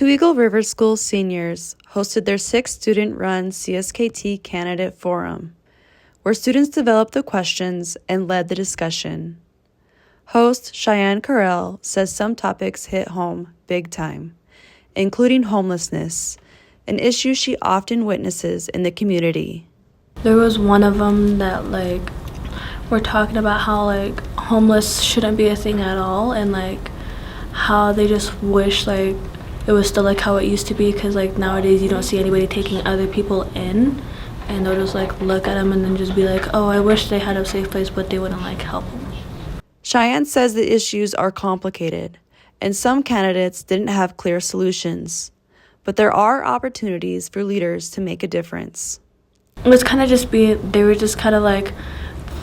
Two Eagle River School seniors hosted their 6th student-run CSKT Candidate Forum, where students developed the questions and led the discussion. Host Cheyenne Carell says some topics hit home big time, including homelessness, an issue she often witnesses in the community. There was one of them that we're talking about how homeless shouldn't be a thing at all, and how they just wish it was still how it used to be, because nowadays you don't see anybody taking other people in, and they'll just look at them and then just be oh, I wish they had a safe place, but they wouldn't help them. Cheyenne says the issues are complicated, and some candidates didn't have clear solutions, but there are opportunities for leaders to make a difference. It was they were just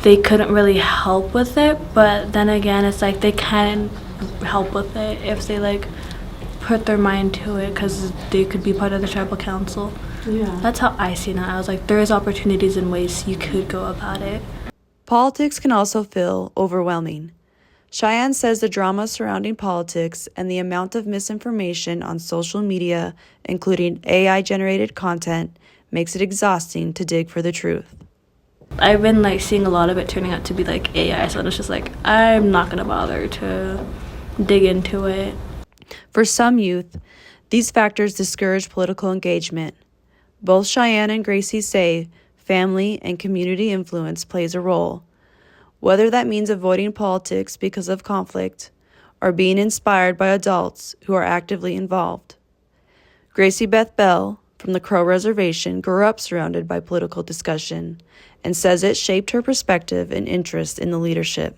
they couldn't really help with it, but then again, it's they can help with it if they put their mind to it, because they could be part of the tribal council. Yeah. That's how I seen it. I was there is opportunities and ways you could go about it. Politics can also feel overwhelming. Cheyenne says the drama surrounding politics and the amount of misinformation on social media, including AI-generated content, makes it exhausting to dig for the truth. I've been seeing a lot of it turning out to be AI, so it's just I'm not gonna bother to dig into it. For some youth, these factors discourage political engagement. Both Cheyenne and Gracie say family and community influence plays a role, whether that means avoiding politics because of conflict or being inspired by adults who are actively involved. Gracie Beth Bell from the Crow Reservation grew up surrounded by political discussion and says it shaped her perspective and interest in the leadership.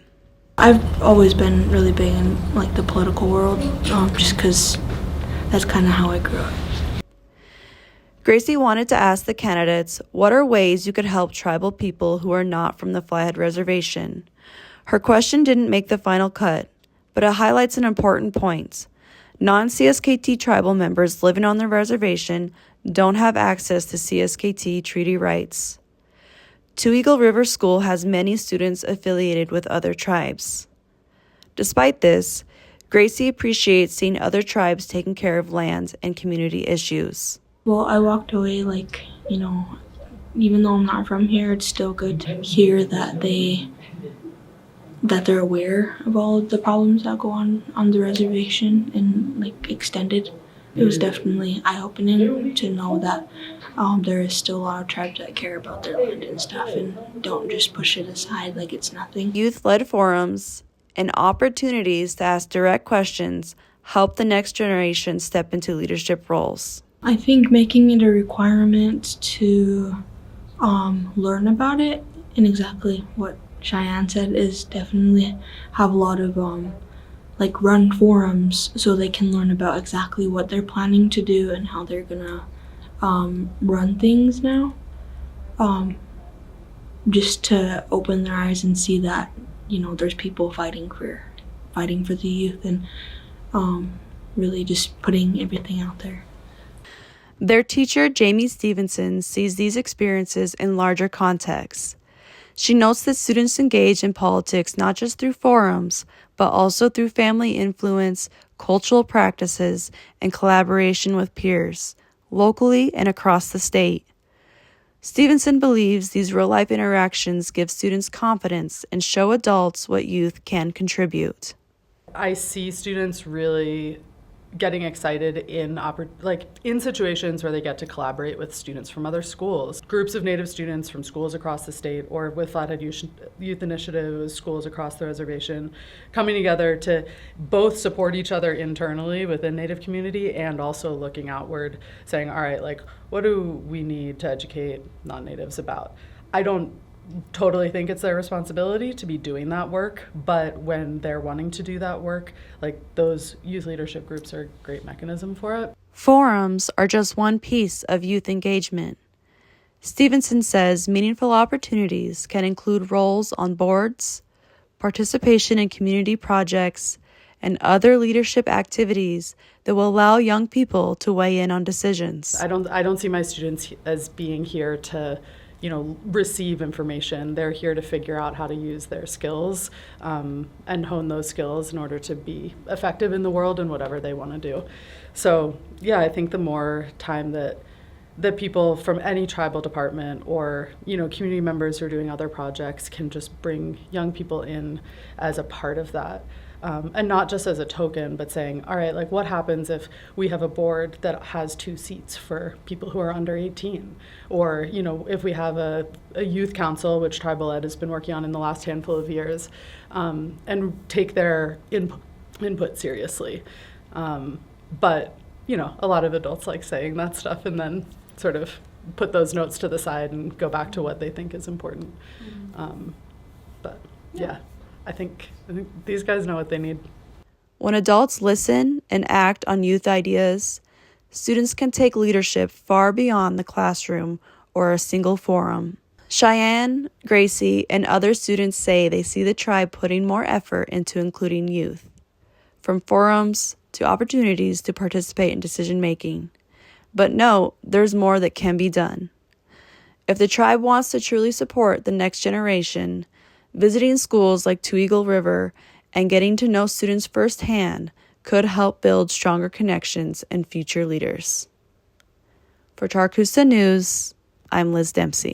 I've always been really big in the political world, just because that's kind of how I grew up. Gracie wanted to ask the candidates what are ways you could help tribal people who are not from the Flathead Reservation. Her question didn't make the final cut, but it highlights an important point. Non-CSKT tribal members living on the reservation don't have access to CSKT treaty rights. Two Eagle River School has many students affiliated with other tribes. Despite this, Gracie appreciates seeing other tribes taking care of land and community issues. Well, I walked away even though I'm not from here, it's still good to hear that they're aware of all of the problems that go on the reservation and extended. It was definitely eye-opening to know that there is still a lot of tribes that care about their land and stuff and don't just push it aside like it's nothing. Youth-led forums and opportunities to ask direct questions help the next generation step into leadership roles. I think making it a requirement to learn about it, and exactly what Cheyenne said, is definitely have a lot of run forums so they can learn about exactly what they're planning to do and how they're gonna run things now, just to open their eyes and see that there's people fighting for the youth, and really just putting everything out there. Their teacher, Jamie Stevenson, sees these experiences in larger contexts. She notes that students engage in politics not just through forums, but also through family influence, cultural practices, and collaboration with peers, locally and across the state. Stevenson believes these real-life interactions give students confidence and show adults what youth can contribute. I see students really getting excited in situations where they get to collaborate with students from other schools, groups of Native students from schools across the state, or with Flathead Youth Initiative, schools across the reservation, coming together to both support each other internally within Native community and also looking outward, saying, all right, what do we need to educate non-Natives about? I don't totally think it's their responsibility to be doing that work, but when they're wanting to do that work, those youth leadership groups are a great mechanism for it. Forums are just one piece of youth engagement. Stevenson says meaningful opportunities can include roles on boards, participation in community projects, and other leadership activities that will allow young people to weigh in on decisions. I don't see my students as being here to receive information. They're here to figure out how to use their skills and hone those skills in order to be effective in the world and whatever they want to do. So yeah, I think the more time that people from any tribal department or community members who are doing other projects can just bring young people in as a part of that. And not just as a token, but saying, all right, like what happens if we have a board that has 2 seats for people who are under 18? Or, if we have a youth council, which Tribal Ed has been working on in the last handful of years, and take their input seriously. But, a lot of adults like saying that stuff and then sort of put those notes to the side and go back to what they think is important. But yeah. I think these guys know what they need. When adults listen and act on youth ideas, students can take leadership far beyond the classroom or a single forum. Cheyenne, Gracie, and other students say they see the tribe putting more effort into including youth, from forums to opportunities to participate in decision-making. But no, there's more that can be done. If the tribe wants to truly support the next generation, visiting schools like Two Eagle River and getting to know students firsthand could help build stronger connections and future leaders. For Char-Koosta News, I'm Liz Dempsey.